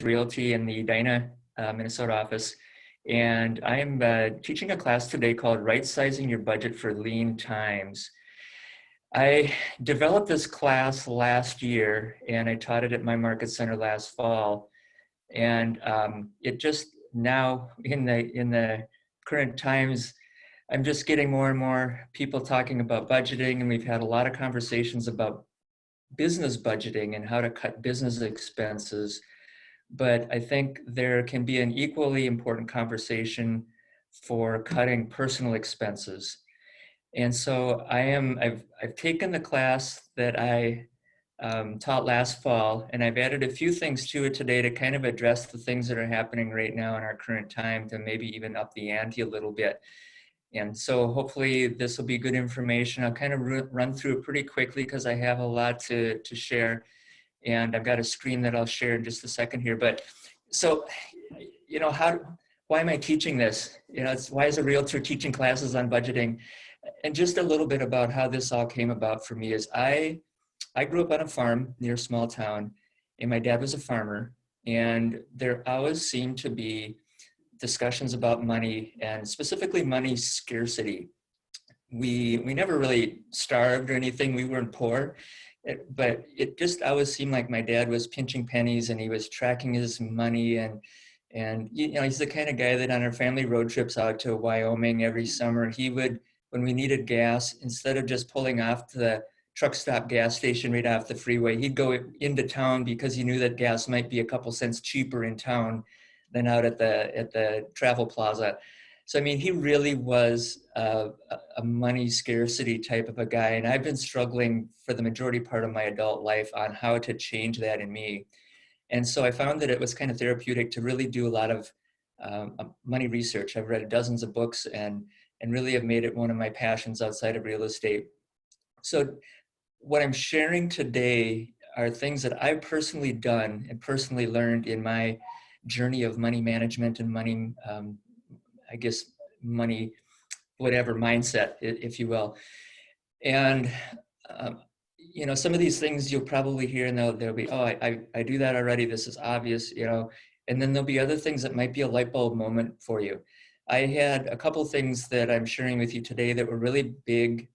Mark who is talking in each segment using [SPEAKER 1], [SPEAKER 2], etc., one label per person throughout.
[SPEAKER 1] Realty in the Edina, Minnesota office. And I am teaching a class today called Right Sizing Your Budget for Lean Times. I developed this class last year and I taught it at my market center last fall. And it just now in the current times, I'm just getting more and more people talking about budgeting, and we've had a lot of conversations about business budgeting and how to cut business expenses. But I think there can be an equally important conversation for cutting personal expenses. And so I've taken the class that I taught last fall, and I've added a few things to it today to kind of address the things that are happening right now in our current time, to maybe even up the ante a little bit. And so hopefully this will be good information. I'll kind of run through it pretty quickly because I have a lot to share. And I've got a screen that I'll share in just a second here. But so, you know, why am I teaching this? You know, why is a realtor teaching classes on budgeting? And just a little bit about how this all came about for me is I grew up on a farm near a small town, and my dad was a farmer, and there always seemed to be discussions about money, and specifically money scarcity. We never really starved or anything. We weren't poor, but it just always seemed like my dad was pinching pennies and he was tracking his money. And you know, he's the kind of guy that on our family road trips out to Wyoming every summer, he would, when we needed gas, instead of just pulling off to the truck stop gas station right off the freeway, he'd go into town because he knew that gas might be a couple cents cheaper in town than out at the travel plaza. So, I mean, he really was a money scarcity type of a guy. And I've been struggling for the majority part of my adult life on how to change that in me. And so I found that it was kind of therapeutic to really do a lot of money research. I've read dozens of books and really have made it one of my passions outside of real estate. So what I'm sharing today are things that I've personally done and personally learned in my journey of money management and money, I guess, money, whatever mindset, if you will. And, you know, some of these things you'll probably hear and they'll be, oh, I do that already. This is obvious, you know, and then there'll be other things that might be a light bulb moment for you. I had a couple things that I'm sharing with you today that were really big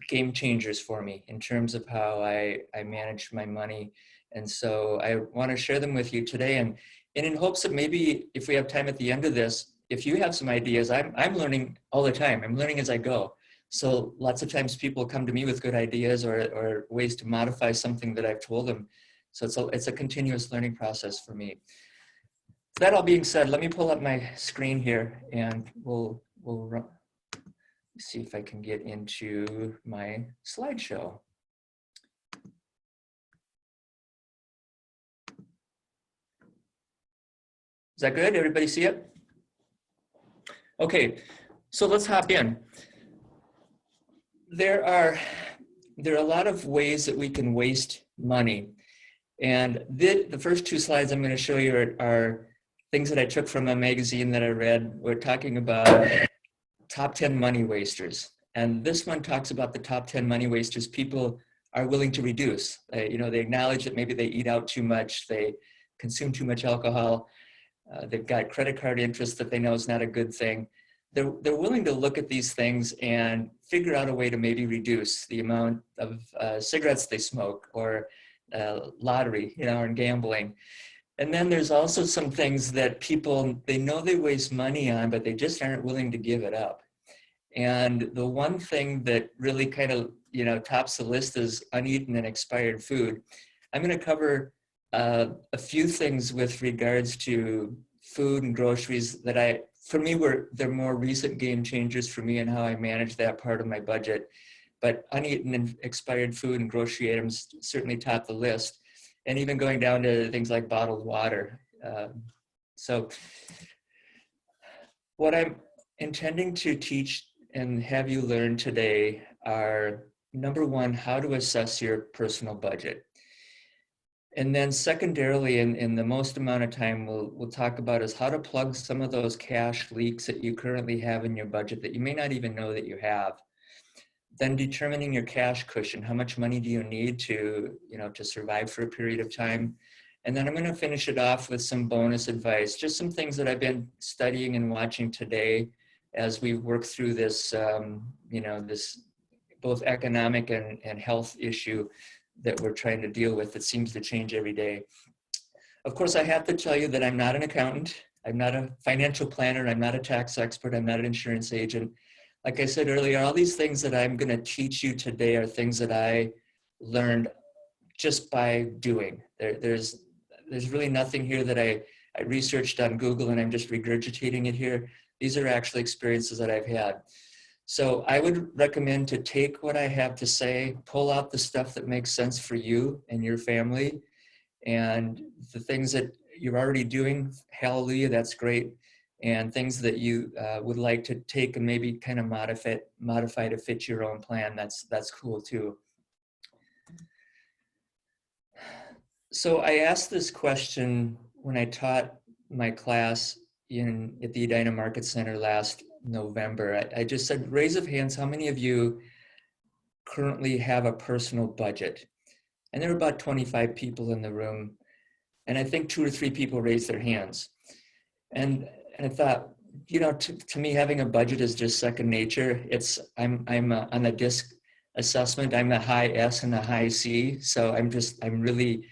[SPEAKER 1] game changers for me in terms of how I manage my money. And so I want to share them with you today. And in hopes that maybe if we have time at the end of this, if you have some ideas, I'm learning all the time. I'm learning as I go. So lots of times people come to me with good ideas or ways to modify something that I've told them. So it's a continuous learning process for me. That all being said, let me pull up my screen here and we'll see if I can get into my slideshow. Is that good? Everybody see it? Okay, so let's hop in. There are a lot of ways that we can waste money. And the first two slides I'm going to show you are things that I took from a magazine that I read. We're talking about top 10 money wasters. And this one talks about the top 10 money wasters people are willing to reduce. You know, they acknowledge that maybe they eat out too much, they consume too much alcohol, they've got credit card interest that they know is not a good thing. They're willing to look at these things and figure out a way to maybe reduce the amount of cigarettes they smoke or lottery, you know, and gambling. And then there's also some things that people, they know they waste money on, but they just aren't willing to give it up. And the one thing that really kind of, you know, tops the list is uneaten and expired food. I'm going to cover a few things with regards to food and groceries that for me, they're more recent game changers for me and how I manage that part of my budget. But uneaten and expired food and grocery items certainly top the list. And even going down to things like bottled water. So what I'm intending to teach and have you learn today are, number one, how to assess your personal budget. And then secondarily, in the most amount of time we'll talk about is how to plug some of those cash leaks that you currently have in your budget that you may not even know that you have. Then determining your cash cushion, how much money do you need to, you know, to survive for a period of time? And then I'm going to finish it off with some bonus advice, just some things that I've been studying and watching today as we work through this, this both economic and health issue that we're trying to deal with that seems to change every day. Of course, I have to tell you that I'm not an accountant. I'm not a financial planner. I'm not a tax expert. I'm not an insurance agent. Like I said earlier, all these things that I'm going to teach you today are things that I learned just by doing. There's really nothing here that I researched on Google and I'm just regurgitating it here. These are actually experiences that I've had. So I would recommend to take what I have to say, pull out the stuff that makes sense for you and your family, and the things that you're already doing, hallelujah, that's great. And things that you would like to take and maybe kind of modify to fit your own plan, that's cool too. So I asked this question when I taught my class at the Edina Market Center last November. I just said, raise of hands, how many of you currently have a personal budget? And there were about 25 people in the room. And I think 2 or 3 people raised their hands. And I thought, to me, having a budget is just second nature. I'm on a DISC assessment. I'm a high S and a high C. So I'm really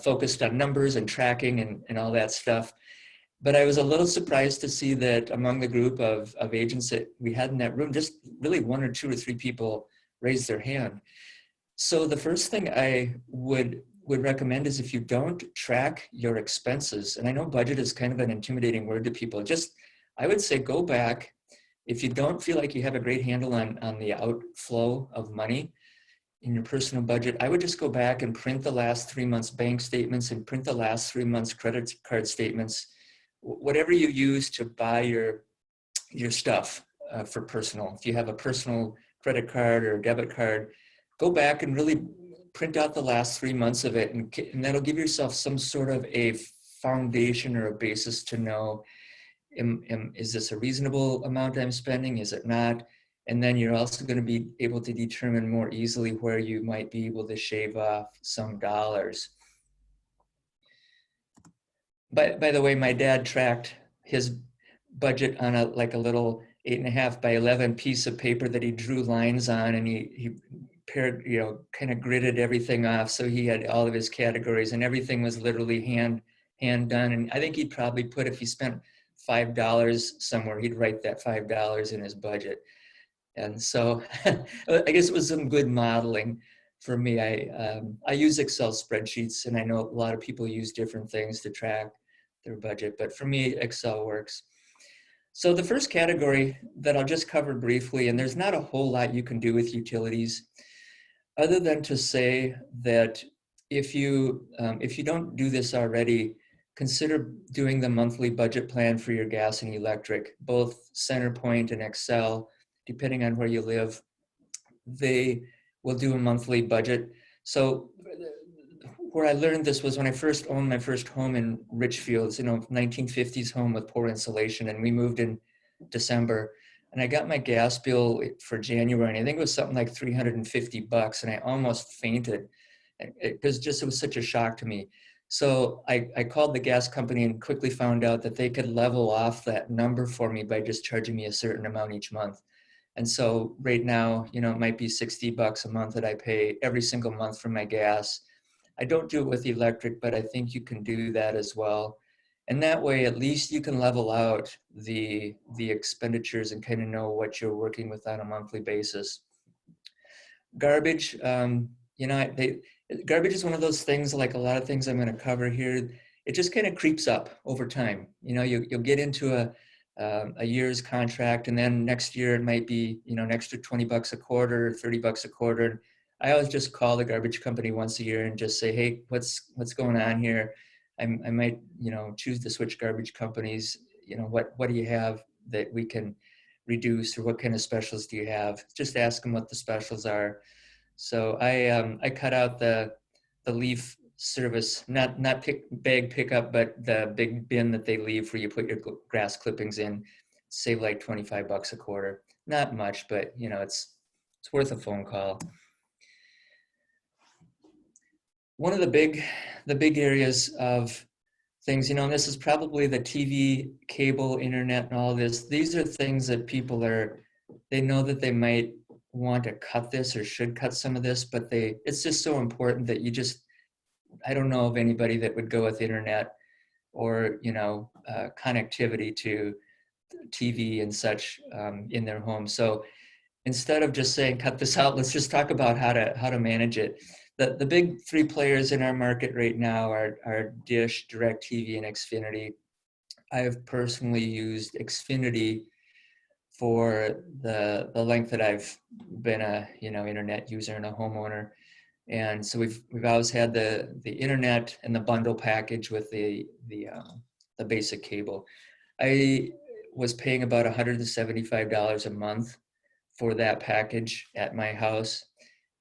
[SPEAKER 1] focused on numbers and tracking and all that stuff. But I was a little surprised to see that among the group of agents that we had in that room, just really 1 or 2 or 3 people raised their hand. So the first thing I would recommend is if you don't track your expenses, and I know budget is kind of an intimidating word to people, I would say go back. If you don't feel like you have a great handle on the outflow of money in your personal budget, I would just go back and print the last 3 months bank statements and print the last 3 months credit card statements, whatever you use to buy your stuff for personal. If you have a personal credit card or debit card, go back and really print out the last 3 months of it, and that'll give yourself some sort of a foundation or a basis to know, is this a reasonable amount I'm spending? Is it not? And then you're also going to be able to determine more easily where you might be able to shave off some dollars. By the way, my dad tracked his budget on a little 8.5 by 11 piece of paper that he drew lines on, and he paired, kind of gridded everything off. So he had all of his categories, and everything was literally hand done. And I think he'd probably put, if he spent $5 somewhere, he'd write that $5 in his budget. And so I guess it was some good modeling for me. I use Excel spreadsheets, and I know a lot of people use different things to track their budget, but for me, Excel works. So the first category that I'll just cover briefly, and there's not a whole lot you can do with utilities, other than to say that if you don't do this already, consider doing the monthly budget plan for your gas and electric, both Centerpoint and Excel, depending on where you live. They will do a monthly budget. So where I learned this was when I first owned my first home in Richfield, 1950s home with poor insulation, and we moved in December. And I got my gas bill for January, and I think it was something like $350, and I almost fainted because it was such a shock to me. So I called the gas company and quickly found out that they could level off that number for me by just charging me a certain amount each month. And so right now, it might be $60 a month that I pay every single month for my gas. I don't do it with electric, but I think you can do that as well. And that way, at least you can level out the expenditures and kind of know what you're working with on a monthly basis. Garbage, garbage is one of those things, like a lot of things I'm going to cover here, it just kind of creeps up over time. You'll get into a year's contract, and then next year it might be, an extra $20 a quarter, $30 a quarter. I always just call the garbage company once a year and just say, hey, what's going on here? I might, choose to switch garbage companies. What do you have that we can reduce, or what kind of specials do you have? Just ask them what the specials are. So I cut out the leaf service, not bag pickup, but the big bin that they leave where you put your grass clippings in. Save like $25 a quarter. Not much, but it's worth a phone call. One of the big areas of things, and this is probably the TV, cable, internet, and all of this. These are things that people they know that they might want to cut this or should cut some of this, but it's just so important that I don't know of anybody that would go with internet or, connectivity to TV and such in their home. So instead of just saying cut this out, let's just talk about how to manage it. The big three players in our market right now are Dish, DirecTV, and Xfinity. I have personally used Xfinity for the length that I've been a internet user and a homeowner, and so we've always had the internet and the bundle package with the basic cable. I was paying about $175 a month for that package at my house.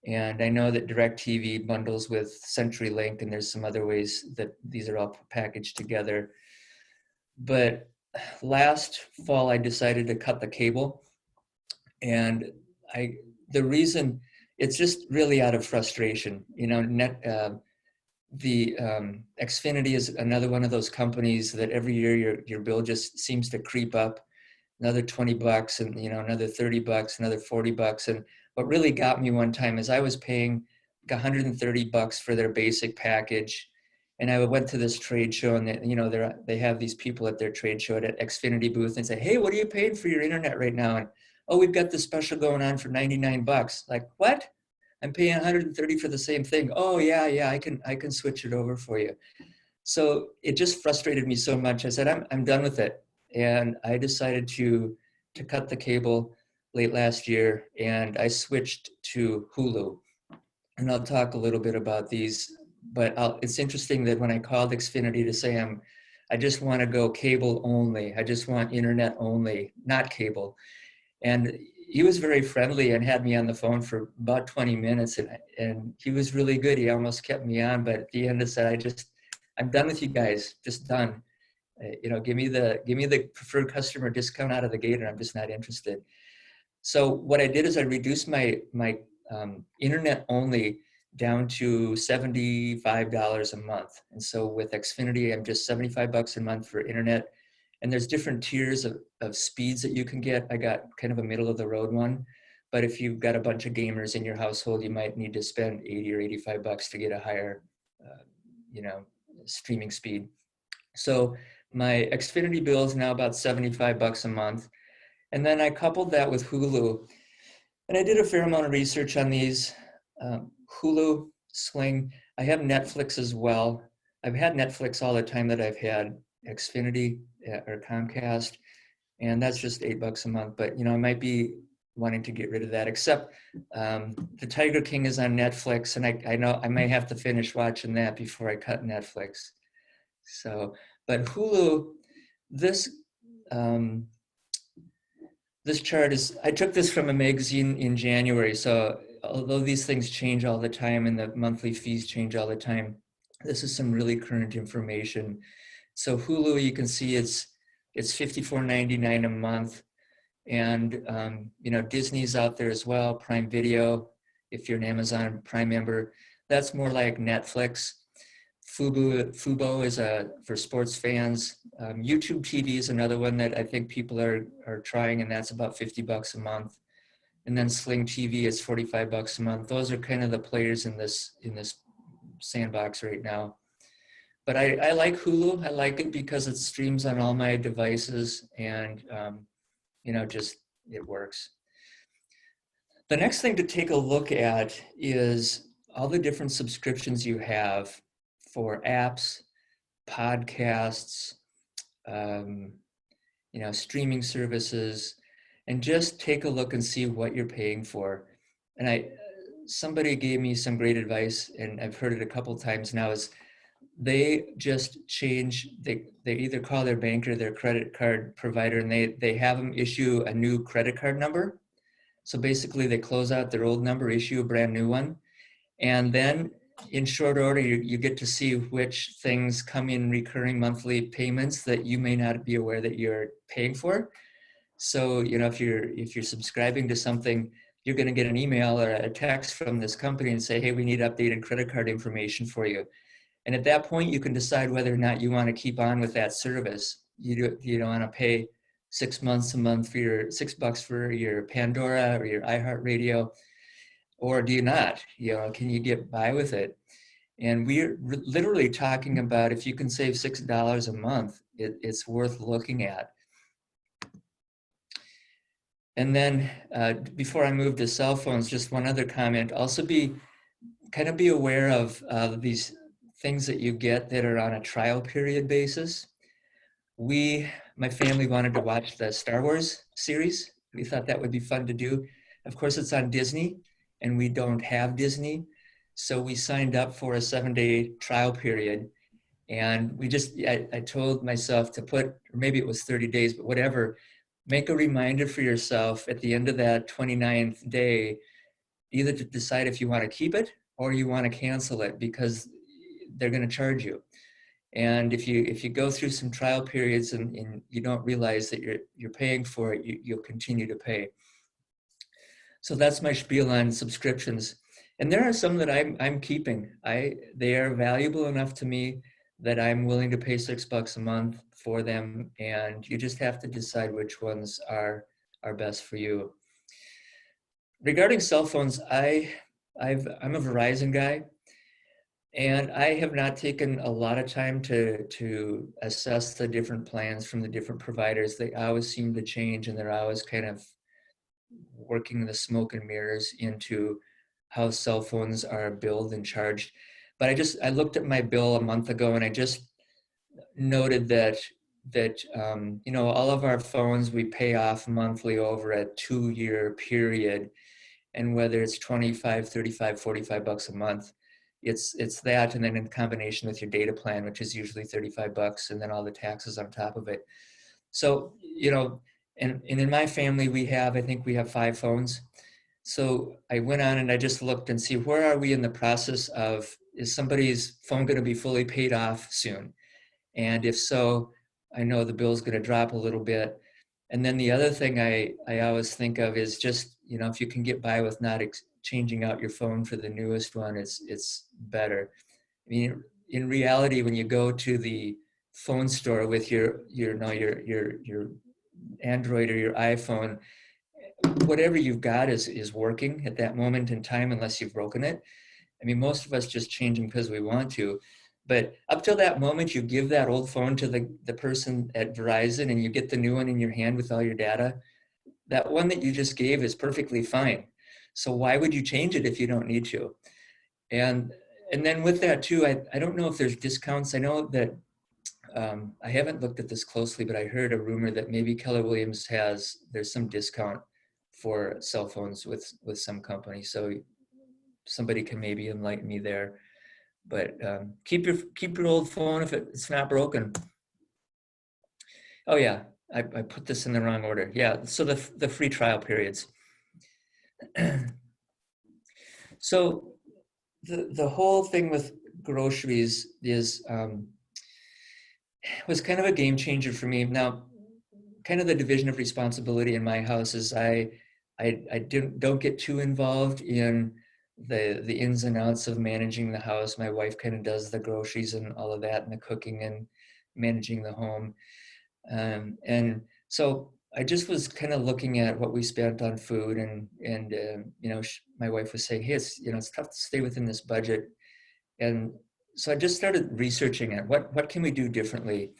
[SPEAKER 1] And I know that DirecTV bundles with CenturyLink, and there's some other ways that these are all packaged together. But last fall, I decided to cut the cable. And the reason, it's just really out of frustration. The Xfinity is another one of those companies that every year your bill just seems to creep up. Another $20 and another $30, another $40. And what really got me one time is I was paying like $130 for their basic package. And I went to this trade show, and they have these people at their trade show at Xfinity booth and say, "Hey, what are you paying for your internet right now?" And, "Oh, we've got this special going on for $99. Like, what? I'm paying $130 for the same thing. "Oh, yeah, I can switch it over for you." So it just frustrated me so much. I said, I'm done with it. And I decided to cut the cable late last year, and I switched to Hulu. And I'll talk a little bit about these, but it's interesting that when I called Xfinity to say I just want to go cable only, I just want internet only, not cable. And he was very friendly and had me on the phone for about 20 minutes, and he was really good. He almost kept me on, but at the end I said, I'm done with you guys, just done. Give me the preferred customer discount out of the gate, and I'm just not interested. So what I did is I reduced my internet only down to $75 a month. And so with Xfinity, I'm just $75 a month for internet. And there's different tiers of speeds that you can get. I got kind of a middle of the road one. But if you've got a bunch of gamers in your household, you might need to spend $80 or $85 to get a higher, streaming speed. So my Xfinity bill is now about $75 a month. And then I coupled that with Hulu. And I did a fair amount of research on these. Hulu, Sling. I have Netflix as well. I've had Netflix all the time that I've had Xfinity or Comcast, and that's just $8 a month. But I might be wanting to get rid of that. Except the Tiger King is on Netflix, and I know I may have to finish watching that before I cut Netflix. So, but Hulu, this this chart is, I took this from a magazine in January. So although these things change all the time and the monthly fees change all the time, this is some really current information. So Hulu, you can see it's $54.99 a month. And, Disney's out there as well, Prime Video, if you're an Amazon Prime member. That's more like Netflix. Fubo is for sports fans. YouTube TV is another one that I think people are trying, and that's about $50 a month. And then Sling TV is $45 a month. Those are kind of the players in this sandbox right now. But I like Hulu. I like it because it streams on all my devices, and just it works. The next thing to take a look at is all the different subscriptions you have for apps, podcasts, streaming services, and just take a look and see what you're paying for. And somebody gave me some great advice, and I've heard it a couple times now, is they just change, they either call their bank or their credit card provider, and they have them issue a new credit card number. So basically they close out their old number, issue a brand new one. And then in short order, you get to see which things come in recurring monthly payments that you may not be aware that you're paying for. So, if you're subscribing to something, you're going to get an email or a text from this company and say, hey, we need updated credit card information for you. And at that point, you can decide whether or not you want to keep on with that service. You don't want to pay 6 months a month for your $6 for your Pandora or your iHeartRadio, or do you not? Can you get by with it? And we're literally talking about if you can save $6 a month, it's worth looking at. And then before I move to cell phones, just one other comment. Also be aware of these things that you get that are on a trial period basis. My family wanted to watch the Star Wars series. We thought that would be fun to do. Of course, it's on Disney, and we don't have Disney. So we signed up for a 7-day trial period. And I told myself to put, or maybe it was 30 days, but whatever, make a reminder for yourself at the end of that 29th day, either to decide if you want to keep it or you want to cancel it, because they're going to charge you. And if you go through some trial periods and you don't realize that you're paying for it, you'll continue to pay. So that's my spiel on subscriptions. And there are some that I'm keeping. They are valuable enough to me that I'm willing to pay $6 a month for them. And you just have to decide which ones are best for you. Regarding cell phones, I'm a Verizon guy. And I have not taken a lot of time to assess the different plans from the different providers. They always seem to change, and they're always kind of working the smoke and mirrors into how cell phones are billed and charged. But I looked at my bill a month ago, and I just noted that all of our phones we pay off monthly over a 2-year period, and whether it's 25, 35, 45 bucks a month. It's that, and then in combination with your data plan, which is usually 35 bucks, and then all the taxes on top of it. So, and in my family, I think we have 5 phones. So I went on and I just looked and see where are we in the process of, is somebody's phone going to be fully paid off soon? And if so, I know the bill's going to drop a little bit. And then the other thing I always think of is just, if you can get by with not changing out your phone for the newest one, it's better. I mean, in reality, when you go to the phone store with your Android or your iPhone, whatever you've got is working at that moment in time, unless you've broken it. I mean, most of us just change them because we want to. But up till that moment, you give that old phone to the person at Verizon, and you get the new one in your hand with all your data. That one that you just gave is perfectly fine. So why would you change it if you don't need to? And then with that too, I don't know if there's discounts. I know that I haven't looked at this closely, but I heard a rumor that maybe Keller Williams there's some discount for cell phones with some companies. So somebody can maybe enlighten me there. But keep your old phone if it's not broken. Oh yeah, I put this in the wrong order. Yeah, so the free trial periods. So the whole thing with groceries was kind of a game changer for me. Now, kind of the division of responsibility in my house is I don't get too involved in the ins and outs of managing the house. My wife kind of does the groceries and all of that, and the cooking and managing the home. And so I just was kind of looking at what we spent on food, and my wife was saying, hey, it's tough to stay within this budget. And so I just started researching it. What can we do differently?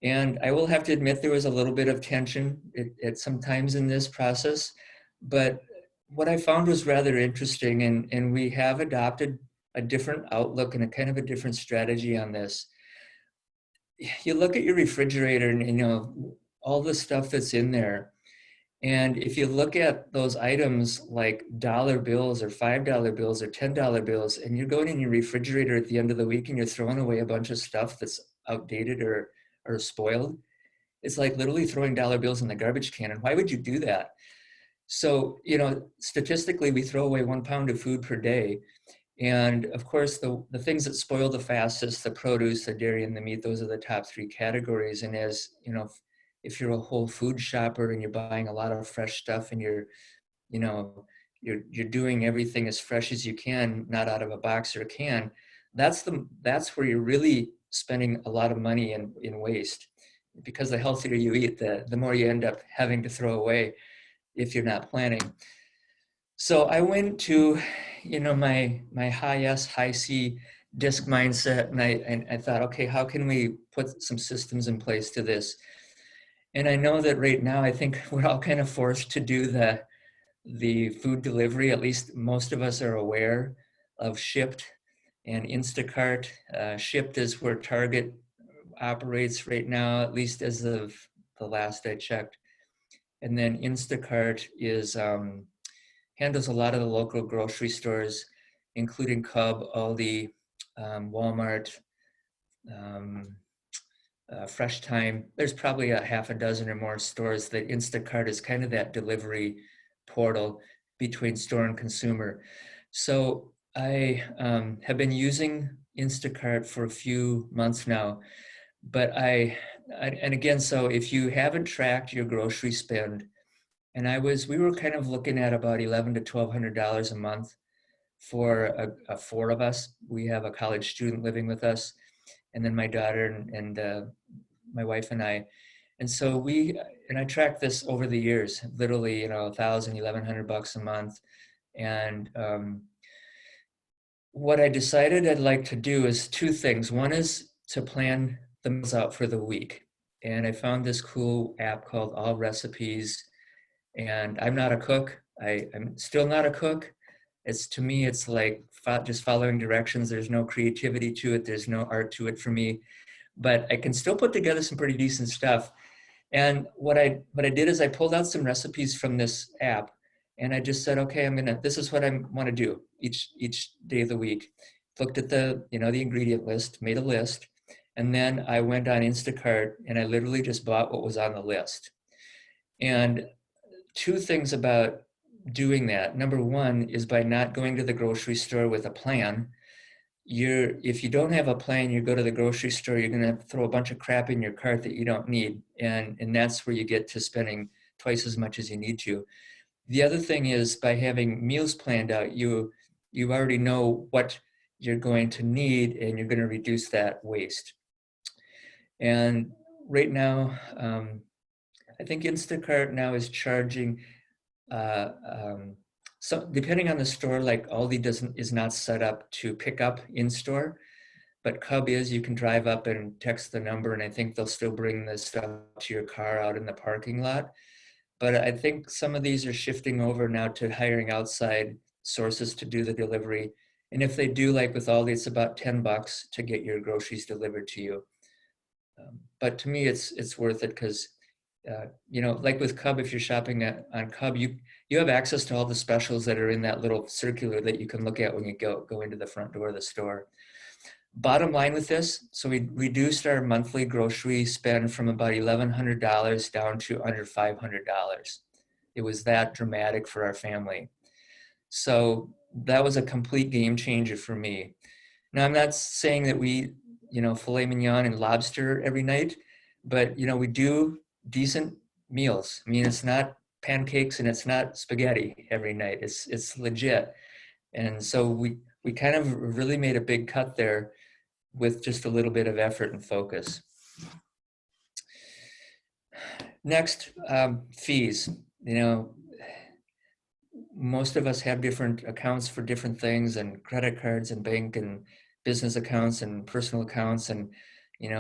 [SPEAKER 1] And I will have to admit there was a little bit of tension at some times in this process, but what I found was rather interesting, and we have adopted a different outlook and a kind of a different strategy on this. You look at your refrigerator and all the stuff that's in there. And if you look at those items like dollar bills or $5 bills or $10 bills, and you're going in your refrigerator at the end of the week and you're throwing away a bunch of stuff that's outdated or spoiled, it's like literally throwing dollar bills in the garbage can. And why would you do that? So, statistically, we throw away 1 pound of food per day. And of course, the things that spoil the fastest, the produce, the dairy, and the meat, those are the top 3 categories. And as if you're a whole food shopper and you're buying a lot of fresh stuff and you're you're doing everything as fresh as you can, not out of a box or a can, that's where you're really spending a lot of money in waste. Because the healthier you eat, the more you end up having to throw away if you're not planning. So I went to, my high S, high C disc mindset, and I thought, okay, how can we put some systems in place to this? And I know that right now, I think we're all kind of forced to do the food delivery. At least most of us are aware of Shipt and Instacart. Shipt is where Target operates right now, at least as of the last I checked. And then Instacart handles a lot of the local grocery stores, including Cub, Aldi, Walmart, um, Fresh Time. There's probably a half a dozen or more stores that Instacart is kind of that delivery portal between store and consumer. So I have been using Instacart for a few months now, but and again, so if you haven't tracked your grocery spend, and we were kind of looking at about $1,100 to $1,200 a month for a four of us. We have a college student living with us, and then my daughter and my wife and I. And so I tracked this over the years, literally, $1,000, $1,100 a month. And what I decided I'd like to do is two things. One is to plan the meals out for the week. And I found this cool app called All Recipes. And I'm not a cook. I'm still not a cook. To me, it's like just following directions. There's no creativity to it. There's no art to it for me, but I can still put together some pretty decent stuff. And what I did is I pulled out some recipes from this app, and I just said, okay, this is what I want to do each day of the week. Looked at the ingredient list, made a list, and then I went on Instacart and I literally just bought what was on the list. And two things about doing that. Number one is by not going to the grocery store with a plan. If you don't have a plan, you go to the grocery store, you're going to throw a bunch of crap in your cart that you don't need. And that's where you get to spending twice as much as you need to. The other thing is by having meals planned out, you already know what you're going to need and you're going to reduce that waste. And right now, I think Instacart now is charging, so depending on the store, like Aldi is not set up to pick up in store, but Cub is. You can drive up and text the number, and I think they'll still bring the stuff to your car out in the parking lot. But I think some of these are shifting over now to hiring outside sources to do the delivery. And if they do, like with Aldi, it's about $10 to get your groceries delivered to you. But to me, it's worth it because, like with Cub, if you're shopping on Cub, you have access to all the specials that are in that little circular that you can look at when you go into the front door of the store. Bottom line with this, so we reduced our monthly grocery spend from about $1,100 down to under $500. It was that dramatic for our family. So that was a complete game changer for me. Now, I'm not saying that we, filet mignon and lobster every night, but, we do decent meals. I mean, it's not pancakes and it's not spaghetti every night. It's legit. And so we kind of really made a big cut there with just a little bit of effort and focus. Next, fees. Most of us have different accounts for different things, and credit cards and bank and business accounts and personal accounts and,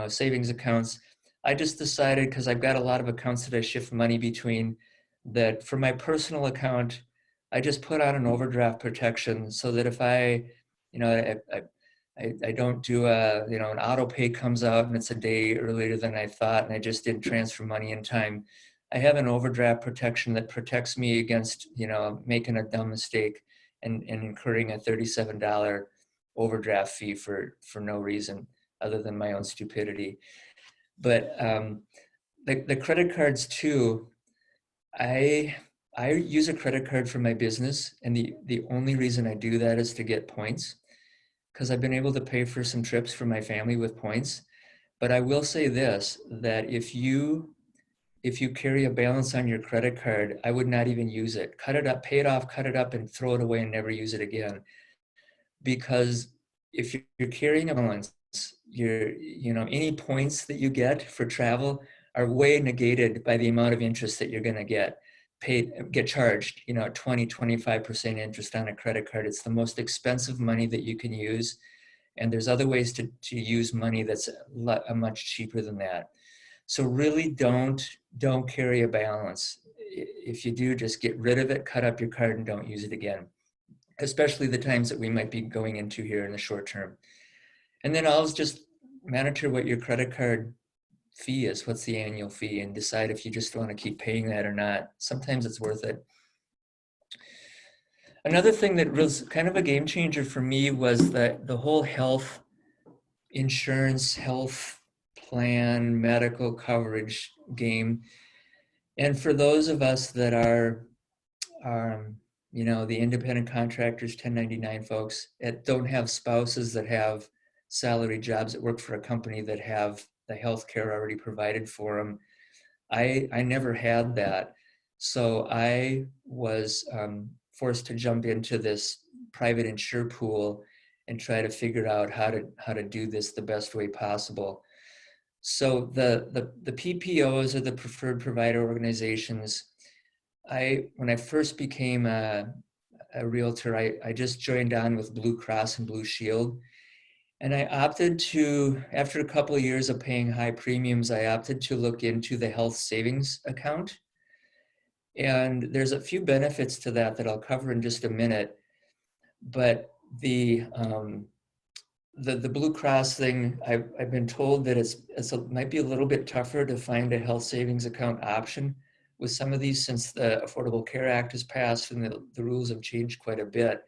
[SPEAKER 1] savings accounts. I just decided, because I've got a lot of accounts that I shift money between, that for my personal account, I just put on an overdraft protection so that if I don't do an auto pay comes out and it's a day earlier than I thought and I just didn't transfer money in time, I have an overdraft protection that protects me against, making a dumb mistake and incurring a $37 overdraft fee for no reason other than my own stupidity. But the credit cards too, I use a credit card for my business, and the only reason I do that is to get points, because I've been able to pay for some trips for my family with points. But I will say this, that if you if you carry a balance on your credit card, I would not even use it. Cut it up, pay it off, cut it up, and throw it away and never use it again. Because if you're carrying a balance, any points that you get for travel are way negated by the amount of interest that you're going to get charged, 20, 25% interest on a credit card. It's the most expensive money that you can use. And there's other ways to use money that's much cheaper than that. So really don't carry a balance. If you do, just get rid of it, cut up your card, and don't use it again, especially the times that we might be going into here in the short term. And then always just monitor what your credit card fee is, what's the annual fee, and decide if you just want to keep paying that or not. Sometimes it's worth it. Another thing that was kind of a game changer for me was that the whole health insurance, health plan, medical coverage game. And for those of us that are the independent contractors, 1099 folks that don't have spouses that have salary jobs that work for a company that have the health care already provided for them. I never had that. So I was forced to jump into this private insure pool and try to figure out how to do this the best way possible. So the PPOs, or the preferred provider organizations, when I first became a realtor, I just joined on with Blue Cross and Blue Shield. And I opted to, after a couple of years of paying high premiums, I opted to look into the health savings account. And there's a few benefits to that I'll cover in just a minute. But the Blue Cross thing, I've been told that it might be a little bit tougher to find a health savings account option with some of these, since the Affordable Care Act has passed and the rules have changed quite a bit.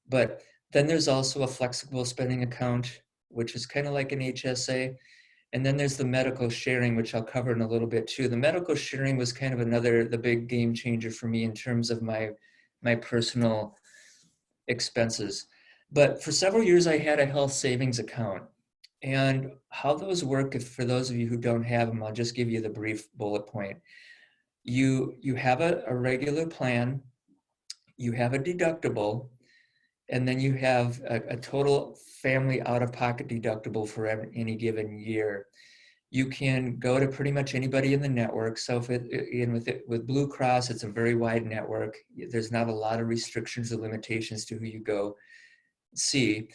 [SPEAKER 1] But then there's also a flexible spending account, which is kind of like an HSA. And then there's the medical sharing, which I'll cover in a little bit too. The medical sharing was kind of the big game changer for me in terms of my personal expenses. But for several years, I had a health savings account. And how those work, for those of you who don't have them, I'll just give you the brief bullet point. You have a regular plan, you have a deductible, and then you have a total family out-of-pocket deductible for any given year. You can go to pretty much anybody in the network. So with Blue Cross, it's a very wide network. There's not a lot of restrictions or limitations to who you go see.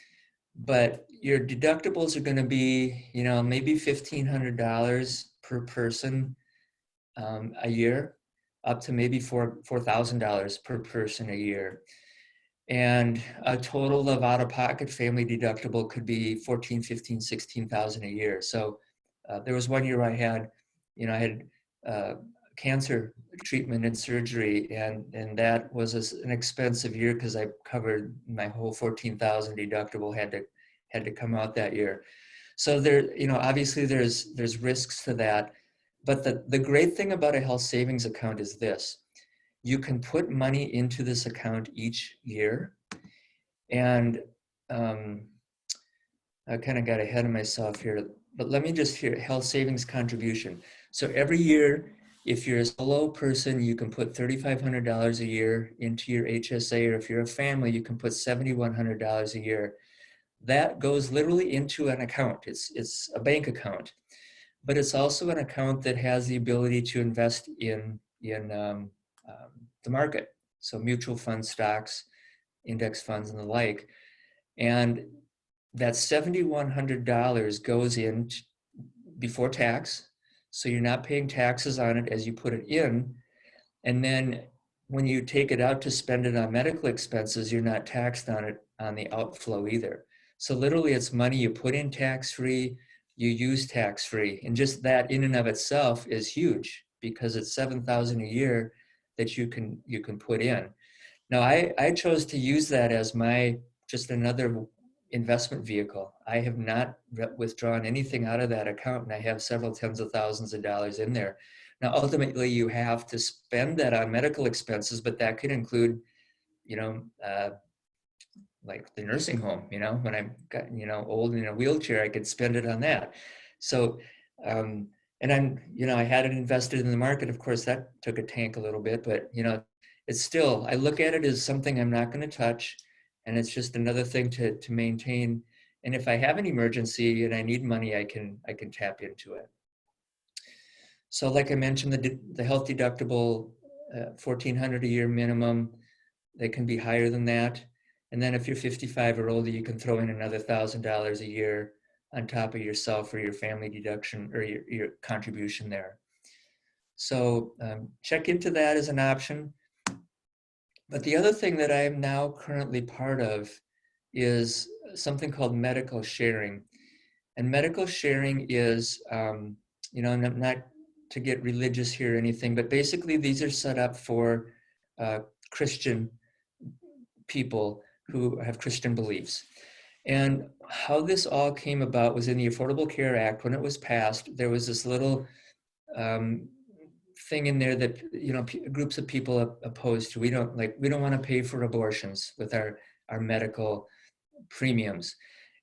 [SPEAKER 1] But your deductibles are going to be, maybe $1,500 per person a year, up to maybe $4,000 per person a year. And a total of out-of-pocket family deductible could be 14, 15, 16,000 a year. So there was one year I had cancer treatment and surgery, and that was an expensive year because I covered my whole 14,000 deductible had to come out that year. So there, obviously there's risks to that, but the great thing about a health savings account is this: you can put money into this account each year. And I kind of got ahead of myself here, but let me just hear health savings contribution. So every year, if you're a solo person, you can put $3,500 a year into your HSA, or if you're a family, you can put $7,100 a year. That goes literally into an account. It's a bank account, but it's also an account that has the ability to invest in the market. So mutual funds, stocks, index funds, and the like. And that $7,100 goes in before tax. So you're not paying taxes on it as you put it in. And then when you take it out to spend it on medical expenses, you're not taxed on it on the outflow either. So literally it's money you put in tax-free, you use tax-free. And just that in and of itself is huge, because it's $7,000 a year that you can put in. Now, I chose to use that as just another investment vehicle. I have not withdrawn anything out of that account, and I have several tens of thousands of dollars in there. Now, ultimately, you have to spend that on medical expenses, but that could include, like the nursing home. When I got, old in a wheelchair, I could spend it on that. So And I had it invested in the market. Of course, that took a tank a little bit, but it's still, I look at it as something I'm not going to touch. And it's just another thing to maintain. And if I have an emergency and I need money, I can tap into it. So like I mentioned, the health deductible, 1,400 a year minimum. They can be higher than that. And then if you're 55 or older, you can throw in another $1,000 a year on top of yourself or your family deduction or your contribution there. So check into that as an option. But the other thing that I am now currently part of is something called medical sharing. And medical sharing is, not to get religious here or anything, but basically these are set up for Christian people who have Christian beliefs. And how this all came about was in the Affordable Care Act. When it was passed, there was this little thing in there that groups of people opposed to. We don't want to pay for abortions with our medical premiums.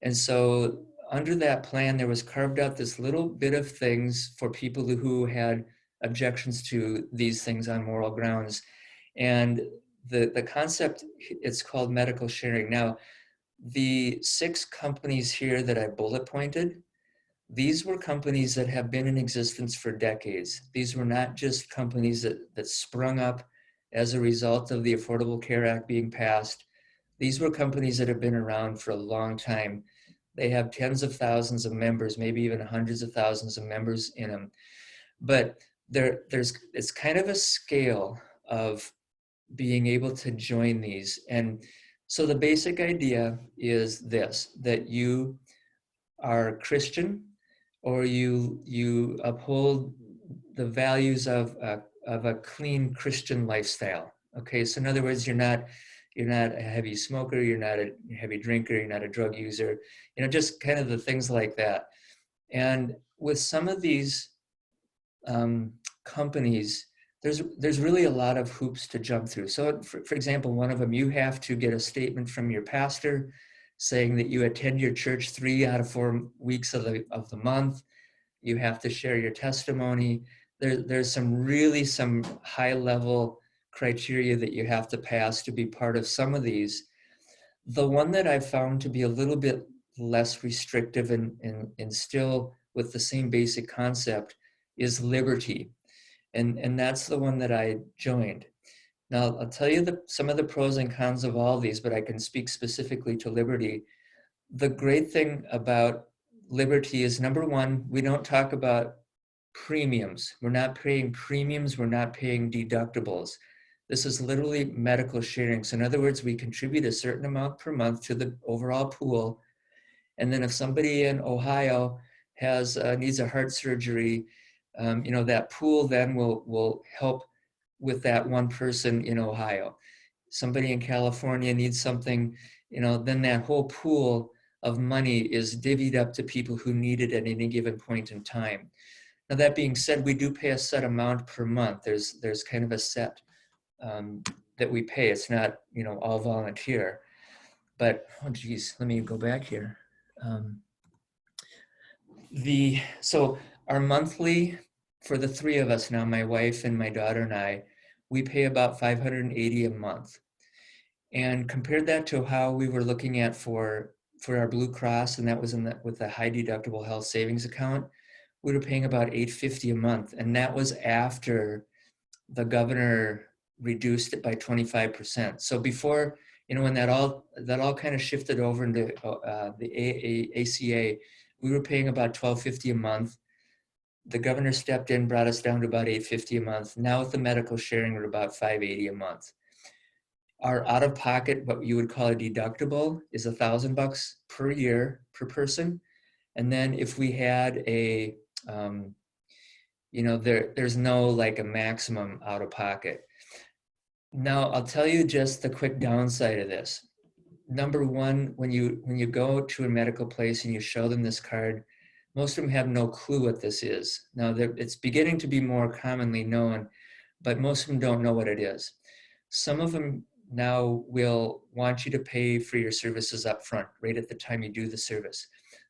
[SPEAKER 1] And so under that plan, there was carved out this little bit of things for people who had objections to these things on moral grounds. And the concept, it's called medical sharing. Now, the 6 companies here that I bullet pointed, these were companies that have been in existence for decades. These were not just companies that sprung up as a result of the Affordable Care Act being passed. These were companies that have been around for a long time. They have tens of thousands of members, maybe even hundreds of thousands of members in them. But it's kind of a scale of being able to join these. And so the basic idea is this, that you are Christian or you uphold the values of a clean Christian lifestyle. Okay, so in other words, you're not a heavy smoker, you're not a heavy drinker, you're not a drug user, just kind of the things like that. And with some of these companies, there's really a lot of hoops to jump through. So for example, one of them, you have to get a statement from your pastor saying that you attend your church 3 out of 4 weeks of the month. You have to share your testimony. There's some high level criteria that you have to pass to be part of some of these. The one that I found to be a little bit less restrictive and still with the same basic concept is liberty. And that's the one that I joined. Now, I'll tell you some of the pros and cons of all these, but I can speak specifically to liberty. The great thing about liberty is, number one, we don't talk about premiums. We're not paying premiums. We're not paying deductibles. This is literally medical sharing. So in other words, we contribute a certain amount per month to the overall pool. And then if somebody in Ohio needs a heart surgery, that pool then will help with that one person in Ohio. Somebody in California needs something, then that whole pool of money is divvied up to people who need it at any given point in time. Now, that being said, we do pay a set amount per month. There's kind of a set that we pay. It's not, all volunteer. But, oh geez, let me go back here. So our monthly, for the 3 of us now, my wife and my daughter and I, we pay about $580 a month. And compared that to how we were looking at for our Blue Cross, and that was with the high deductible health savings account, we were paying about $850 a month. And that was after the governor reduced it by 25%. So before, when that all kind of shifted over into the ACA, we were paying about $1,250 a month. The governor stepped in, brought us down to about $850 a month. Now with the medical sharing, we're about $580 a month. Our out-of-pocket, what you would call a deductible, is $1,000 per year per person. And then if we had there's no like a maximum out-of-pocket. Now I'll tell you just the quick downside of this. Number one, when you go to a medical place and you show them this card, most of them have no clue what this is. Now it's beginning to be more commonly known, but most of them don't know what it is. Some of them now will want you to pay for your services up front, right at the time you do the service.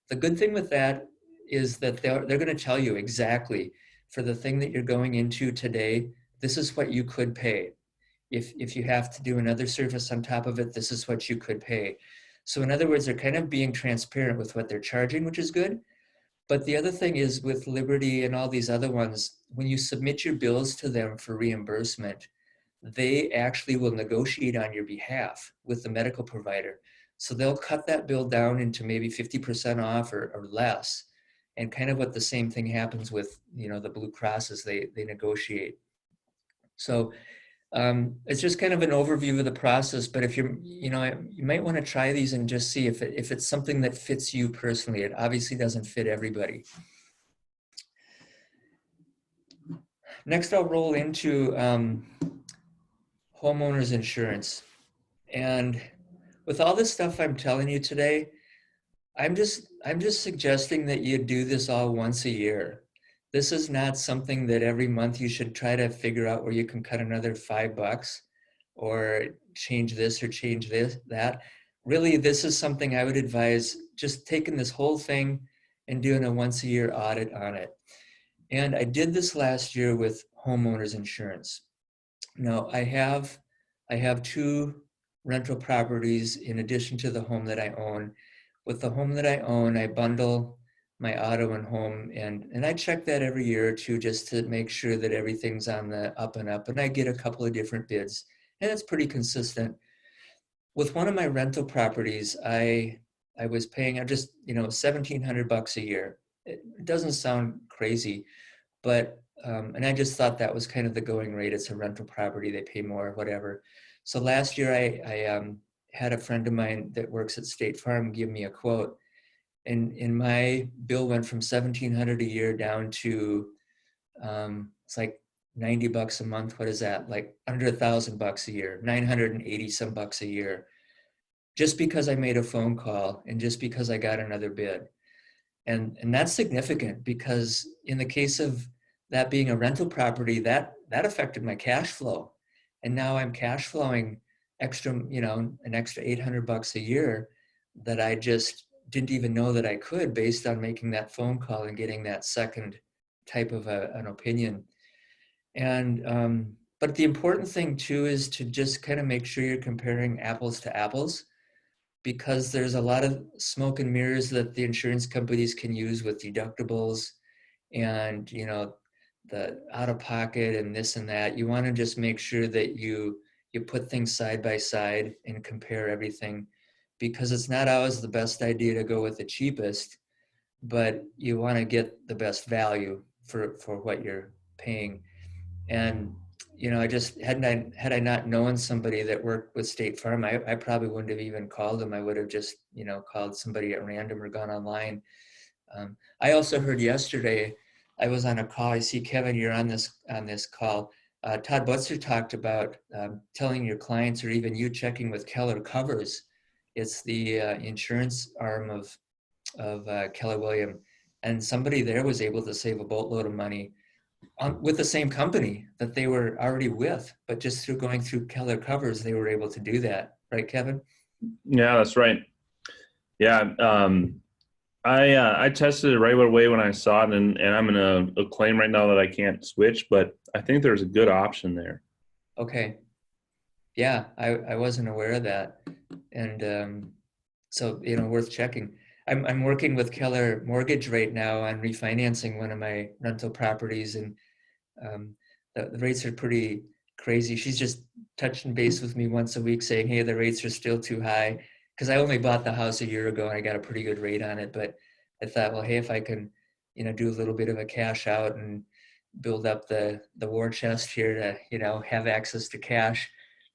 [SPEAKER 1] The good thing with that is that they're going to tell you exactly for the thing that you're going into today, this is what you could pay. If you have to do another service on top of it, this is what you could pay. So in other words, they're kind of being transparent with what they're charging, which is good. But the other thing is with Liberty and all these other ones, when you submit your bills to them for reimbursement, they actually will negotiate on your behalf with the medical provider. So they'll cut that bill down into maybe 50% off or less. And kind of what the same thing happens with, the Blue Crosses, they negotiate. So it's just kind of an overview of the process, but if you might want to try these and just see if it's something that fits you personally. It obviously doesn't fit everybody. Next, I'll roll into homeowners insurance. And with all this stuff I'm telling you today, I'm just suggesting that you do this all once a year. This is not something that every month you should try to figure out where you can cut another $5 or change this or change that. Really, this is something I would advise just taking this whole thing and doing a once a year audit on it. And I did this last year with homeowners insurance. Now I have 2 rental properties in addition to the home that I own. With the home that I own, I bundle my auto and home, and I check that every year or two just to make sure that everything's on the up and up, and I get a couple of different bids, and it's pretty consistent. With one of my rental properties, I was paying just $1,700 a year. It doesn't sound crazy, but and I just thought that was kind of the going rate. It's a rental property, they pay more, whatever. So last year I had a friend of mine that works at State Farm give me a quote, and my bill went from $1,700 a year down to it's like $90 a month. What is that? Like under $1,000 a year, 980 some bucks a year, just because I made a phone call and just because I got another bid. And that's significant because in the case of that being a rental property, that affected my cash flow. And now I'm cash flowing extra, an extra $800 a year that I just didn't even know that I could based on making that phone call and getting that second type of an opinion. And but the important thing too is to just kind of make sure you're comparing apples to apples, because there's a lot of smoke and mirrors that the insurance companies can use with deductibles and the out of pocket and this and that. You want to just make sure that you put things side by side and compare everything, because it's not always the best idea to go with the cheapest, but you want to get the best value for what you're paying. And I just had I not known somebody that worked with State Farm, I probably wouldn't have even called them. I would have just called somebody at random or gone online. I also heard yesterday, I was on a call. I see Kevin, you're on this call. Todd Butzer talked about telling your clients, or even you, checking with Keller Covers. It's the insurance arm of Keller Williams, and somebody there was able to save a boatload of money with the same company that they were already with, but just through going through Keller Covers, they were able to do that. Right, Kevin?
[SPEAKER 2] Yeah, that's right. Yeah, I tested it right away when I saw it, and I'm in a claim right now that I can't switch, but I think there's a good option there.
[SPEAKER 1] Okay. Yeah, I wasn't aware of that, and so worth checking. I'm working with Keller Mortgage right now on refinancing one of my rental properties, and the rates are pretty crazy. She's just touching base with me once a week saying, hey, the rates are still too high, because I only bought the house a year ago and I got a pretty good rate on it. But I thought, well, hey, if I can do a little bit of a cash out and build up the war chest here to have access to cash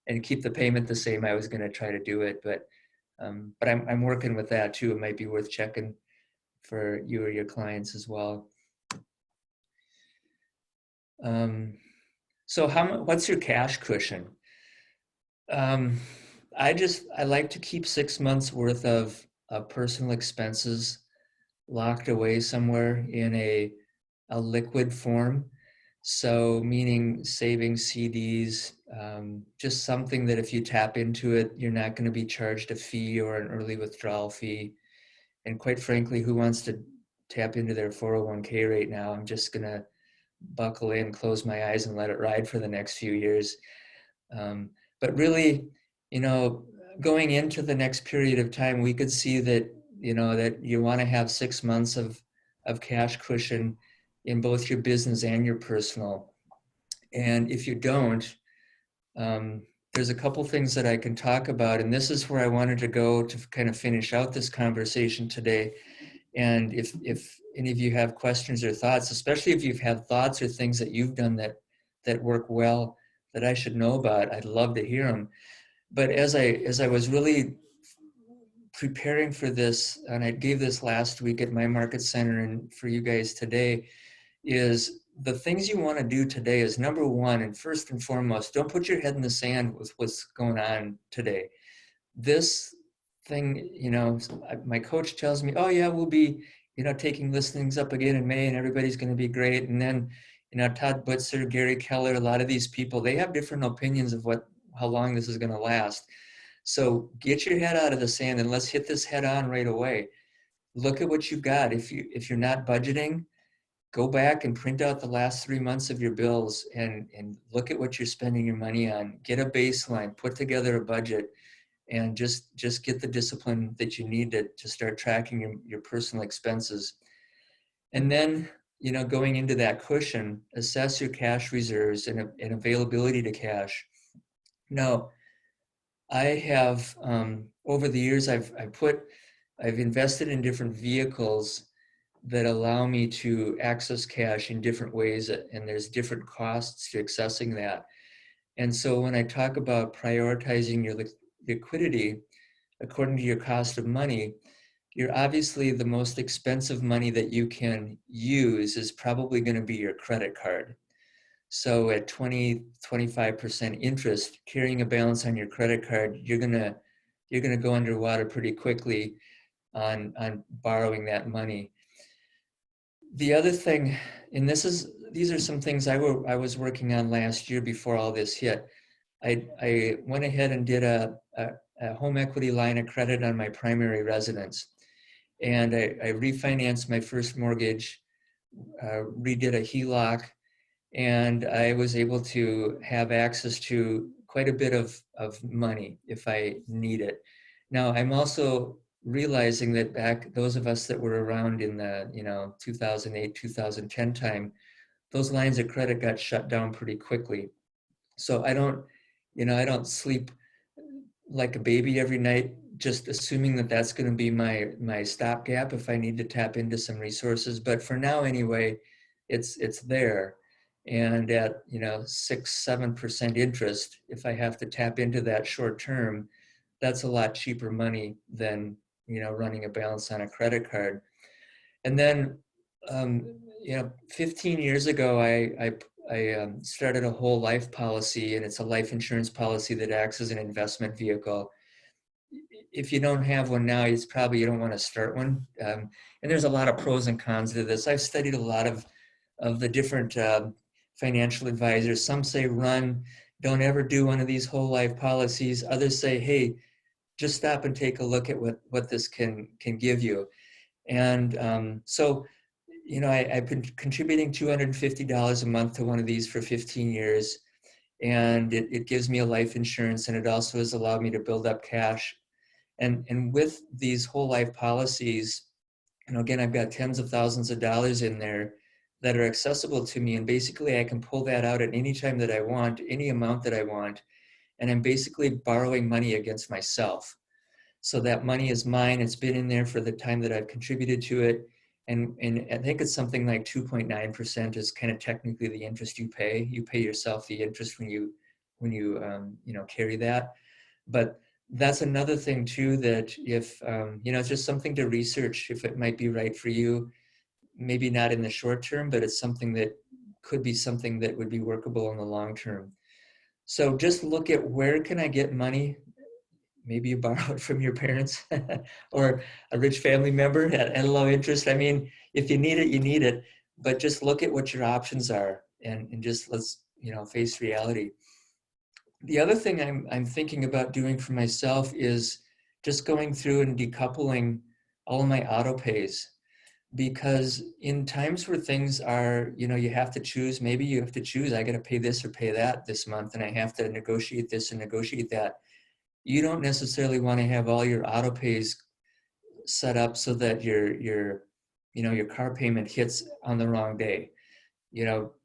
[SPEAKER 1] and keep the payment the same, I was going to try to do it. But I'm working with that too. It might be worth checking for you or your clients as well. So what's your cash cushion? I like to keep 6 months worth of personal expenses locked away somewhere in a liquid form. So meaning saving CDs, just something that if you tap into it, you're not going to be charged a fee or an early withdrawal fee. And quite frankly, who wants to tap into their 401k right now. I'm just going to buckle in, close my eyes, and let it ride for the next few years. But really, going into the next period of time, we could see that, that you want to have 6 months of cash cushion in both your business and your personal. And if you don't, there's a couple things that I can talk about. And this is where I wanted to go to kind of finish out this conversation today. And if any of you have questions or thoughts, especially if you've had thoughts or things that you've done that work well that I should know about, I'd love to hear them. But as I was really preparing for this, and I gave this last week at my market center and for you guys today, is the things you want to do today is number one, and first and foremost, don't put your head in the sand with what's going on today. This thing, my coach tells me, oh yeah, we'll be, taking listings up again in May and everybody's going to be great. And then, Todd Butzer, Gary Keller, a lot of these people, they have different opinions of how long this is going to last. So get your head out of the sand and let's hit this head on right away. Look at what you've got. If you're not budgeting, go back and print out the last 3 months of your bills and look at what you're spending your money on. Get a baseline, put together a budget, and just get the discipline that you need to start tracking your personal expenses. And then, going into that cushion, assess your cash reserves and availability to cash. Now, I have, over the years, I've invested in different vehicles that allow me to access cash in different ways, and there's different costs to accessing that. And so when I talk about prioritizing your liquidity according to your cost of money, you're obviously the most expensive money that you can use is probably going to be your credit card. So at 20-25% interest, carrying a balance on your credit card, you're gonna go underwater pretty quickly on borrowing that money. The other thing, and these are some things I was working on last year before all this hit. I went ahead and did a home equity line of credit on my primary residence. And I refinanced my first mortgage, redid a HELOC, and I was able to have access to quite a bit of money if I need it. Now, I'm also realizing that those of us that were around in the 2008, 2010 time, those lines of credit got shut down pretty quickly. So I don't sleep like a baby every night, just assuming that that's going to be my stopgap if I need to tap into some resources. But for now, anyway, it's there, and at 6-7% interest, if I have to tap into that short term, that's a lot cheaper money than running a balance on a credit card. And then 15 years ago, I started a whole life policy, and it's a life insurance policy that acts as an investment vehicle. If you don't have one now, it's probably you don't want to start one. And there's a lot of pros and cons to this. I've studied a lot of the different financial advisors. Some say don't ever do one of these whole life policies. Others say, hey, just stop and take a look at what this can give you. And so I've been contributing $250 a month to one of these for 15 years. And it gives me a life insurance, and it also has allowed me to build up cash. And with these whole life policies, again, I've got tens of thousands of dollars in there that are accessible to me. And basically I can pull that out at any time that I want, any amount that I want. And I'm basically borrowing money against myself. So that money is mine. It's been in there for the time that I've contributed to it. And I think it's something like 2.9% is kind of technically the interest you pay. You pay yourself the interest when you carry that. But that's another thing too, that if, it's just something to research if it might be right for you. Maybe not in the short term, but it's something that could be something that would be workable in the long term. So just look at where can I get money. Maybe you borrow it from your parents or a rich family member at a low interest. I mean, if you need it, you need it, but just look at what your options are and just let's, face reality. The other thing I'm thinking about doing for myself is just going through and decoupling all of my auto pays. because in times where things are, you have to choose, maybe you have to choose, I got to pay this or pay that this month, and I have to negotiate this and negotiate that. You don't necessarily want to have all your auto pays set up so that your car payment hits on the wrong day.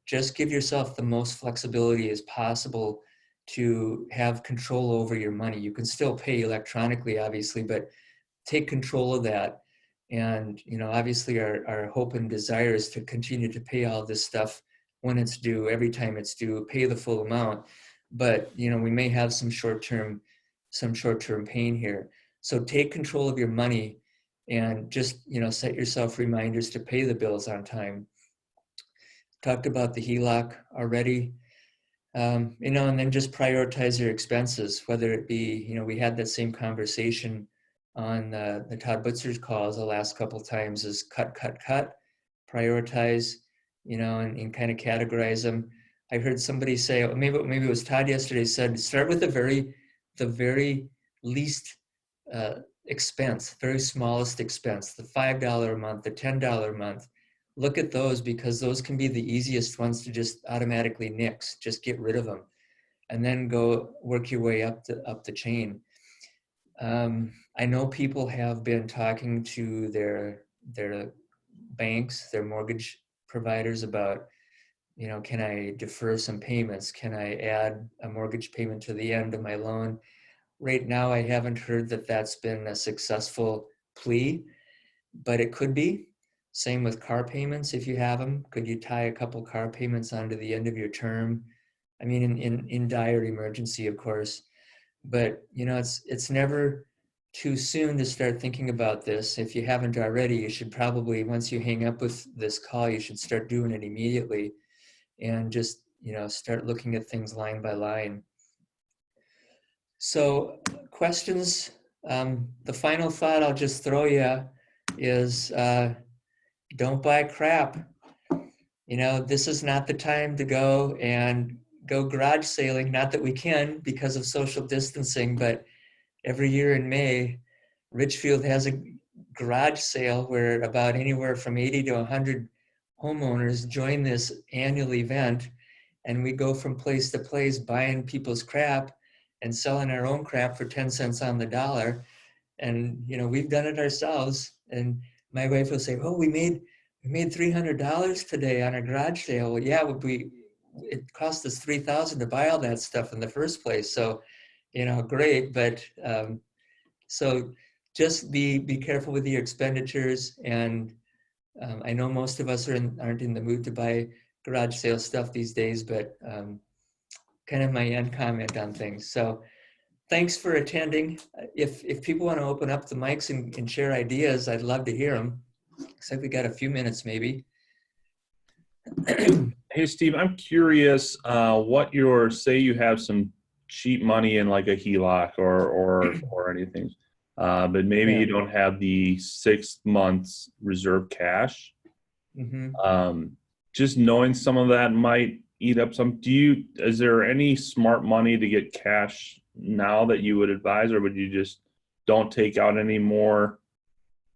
[SPEAKER 1] Just give yourself the most flexibility as possible to have control over your money. You can still pay electronically, obviously, but take control of that. And, obviously our hope and desire is to continue to pay all this stuff when it's due, every time it's due, pay the full amount. But, we may have some short-term pain here. So take control of your money and just, set yourself reminders to pay the bills on time. Talked about the HELOC already. And then just prioritize your expenses, whether it be, we had that same conversation on the Todd Butzer's calls the last couple of times, is cut, prioritize, and kind of categorize them. I heard somebody say, maybe it was Todd yesterday, said, start with the very least expense, very smallest expense, the $5 a month, the $10 a month. Look at those, because those can be the easiest ones to just automatically nix, just get rid of them, and then go work your way up the chain. I know people have been talking to their banks, their mortgage providers about, can I defer some payments? Can I add a mortgage payment to the end of my loan? Right now, I haven't heard that that's been a successful plea, but it could be. Same with car payments, if you have them. Could you tie a couple car payments onto the end of your term? I mean, in dire emergency, of course. But, it's never too soon to start thinking about this. If you haven't already, you should probably, once you hang up with this call, you should start doing it immediately and just, start looking at things line by line. So questions, the final thought I'll just throw you is don't buy crap. This is not the time to go garage sailing. Not that we can because of social distancing, but every year in May, Richfield has a garage sale where about anywhere from 80 to 100 homeowners join this annual event. And we go from place to place buying people's crap and selling our own crap for 10 cents on the dollar. And, we've done it ourselves. And my wife will say, oh, we made $300 today on a garage sale. Well, yeah, it cost us $3,000 to buy all that stuff in the first place. So, great. But so just be careful with your expenditures. And I know most of us aren't in the mood to buy garage sale stuff these days, but kind of my end comment on things. So thanks for attending. If people want to open up the mics and share ideas, I'd love to hear them. Looks like we got a few minutes maybe.
[SPEAKER 2] Hey, Steve, I'm curious what say you have some cheap money in like a HELOC or anything, but maybe you don't have the 6 months reserve cash.
[SPEAKER 1] Mm-hmm.
[SPEAKER 2] Just knowing some of that might eat up some. Is there any smart money to get cash now that you would advise, or would you just don't take out any more,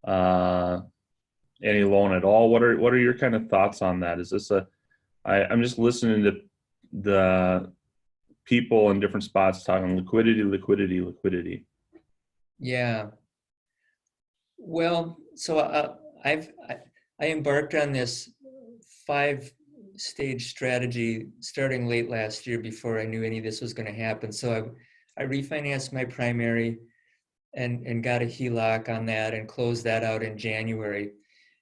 [SPEAKER 2] any loan at all? What are your kind of thoughts on that? Is this I'm just listening to the people in different spots talking liquidity.
[SPEAKER 1] Yeah. Well, so I embarked on this 5-stage strategy starting late last year before I knew any of this was going to happen. So I refinanced my primary and got a HELOC on that and closed that out in January.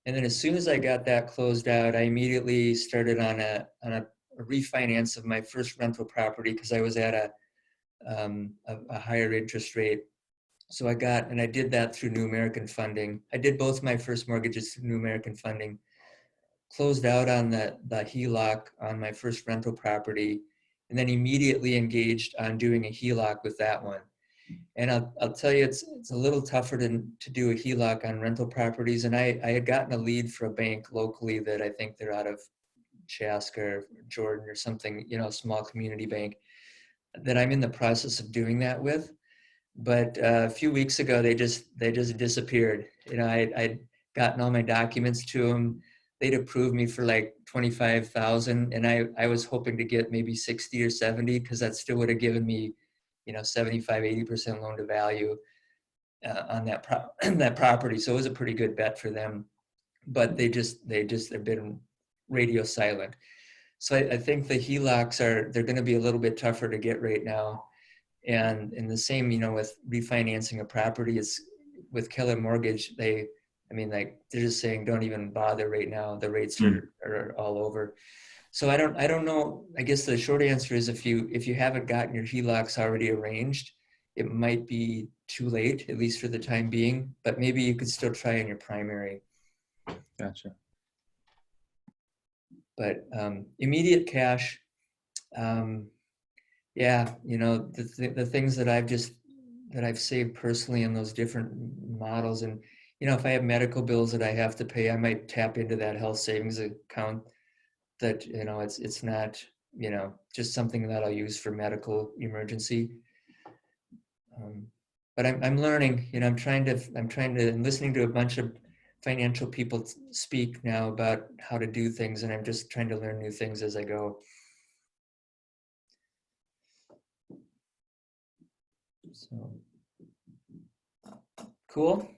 [SPEAKER 1] And then as soon as I got that closed out, I immediately started on a refinance of my first rental property because I was at a higher interest rate. So I did that through New American Funding. I did both my first mortgages through New American Funding, closed out on the HELOC on my first rental property, and then immediately engaged on doing a HELOC with that one. And I'll tell you, it's a little tougher to do a HELOC on rental properties. And I had gotten a lead for a bank locally that I think they're out of Chaska or Jordan or something, a small community bank, that I'm in the process of doing that with. But a few weeks ago, they just disappeared. I gotten all my documents to them. They'd approved me for like 25,000, and I was hoping to get maybe 60 or 70, because that still would have given me, 75, 80% loan to value on that property. So it was a pretty good bet for them, but they've been radio silent. So I think the HELOCs they're going to be a little bit tougher to get right now. And in the same, with refinancing a property, it's with Keller Mortgage, they're just saying, don't even bother right now. The rates are all over. So I don't know. I guess the short answer is if you haven't gotten your HELOCs already arranged, it might be too late, at least for the time being, but maybe you could still try on your primary.
[SPEAKER 2] Gotcha.
[SPEAKER 1] But immediate cash, yeah, the things that I've saved personally in those different models. And, if I have medical bills that I have to pay, I might tap into that health savings account that, it's not, just something that I'll use for medical emergency. But I'm learning, I'm listening to a bunch of financial people speak now about how to do things, and I'm just trying to learn new things as I go. So, cool.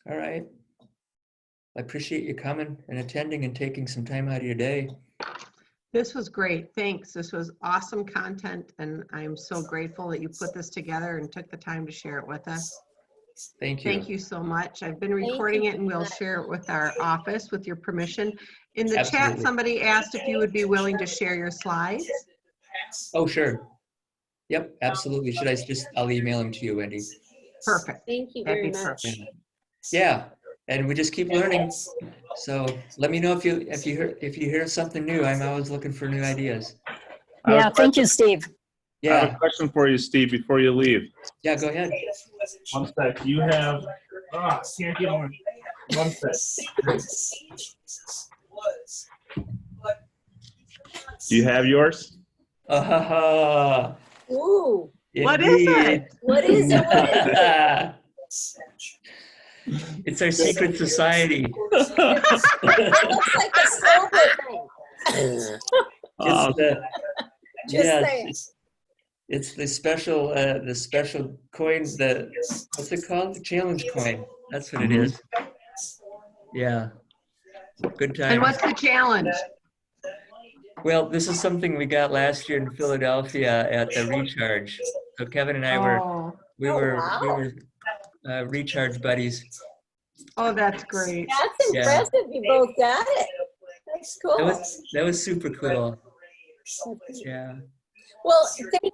[SPEAKER 1] All right. I appreciate you coming and attending and taking some time out of your day.
[SPEAKER 3] This was great. Thanks. This was awesome content, and I'm so grateful that you put this together and took the time to share it with us.
[SPEAKER 1] Thank you.
[SPEAKER 3] Thank you so much. I've been recording it, and we'll share it with our office with your permission. In the
[SPEAKER 1] Absolutely.
[SPEAKER 3] chat, somebody asked if you would be willing to share your slides.
[SPEAKER 1] Oh, sure. Yep, absolutely. I'll email them to you, Wendy.
[SPEAKER 3] Perfect.
[SPEAKER 4] Thank you very much.
[SPEAKER 3] Perfect.
[SPEAKER 1] Yeah, and we just keep learning. So let me know if you hear something new. I'm always looking for new ideas.
[SPEAKER 5] Yeah, thank you, Steve.
[SPEAKER 2] I have
[SPEAKER 1] Yeah,
[SPEAKER 2] a question for you, Steve, before you leave.
[SPEAKER 1] yeah, go ahead.
[SPEAKER 2] One sec. You have. Can't get on. One sec. Do you have yours?
[SPEAKER 4] Ooh,
[SPEAKER 3] What is it?
[SPEAKER 4] what is it? What is it?
[SPEAKER 1] It's our secret society.
[SPEAKER 4] It looks like a silver thing.
[SPEAKER 1] It's the special coin, what's it called? The challenge coin. That's what it is. Yeah. Good time.
[SPEAKER 3] And what's the challenge?
[SPEAKER 1] Well, this is something we got last year in Philadelphia at the Recharge. So Kevin and I we were Recharge buddies.
[SPEAKER 3] Oh, that's great.
[SPEAKER 4] That's impressive. You both got it. That's cool.
[SPEAKER 1] That was super cool. Yeah.
[SPEAKER 4] Well, thank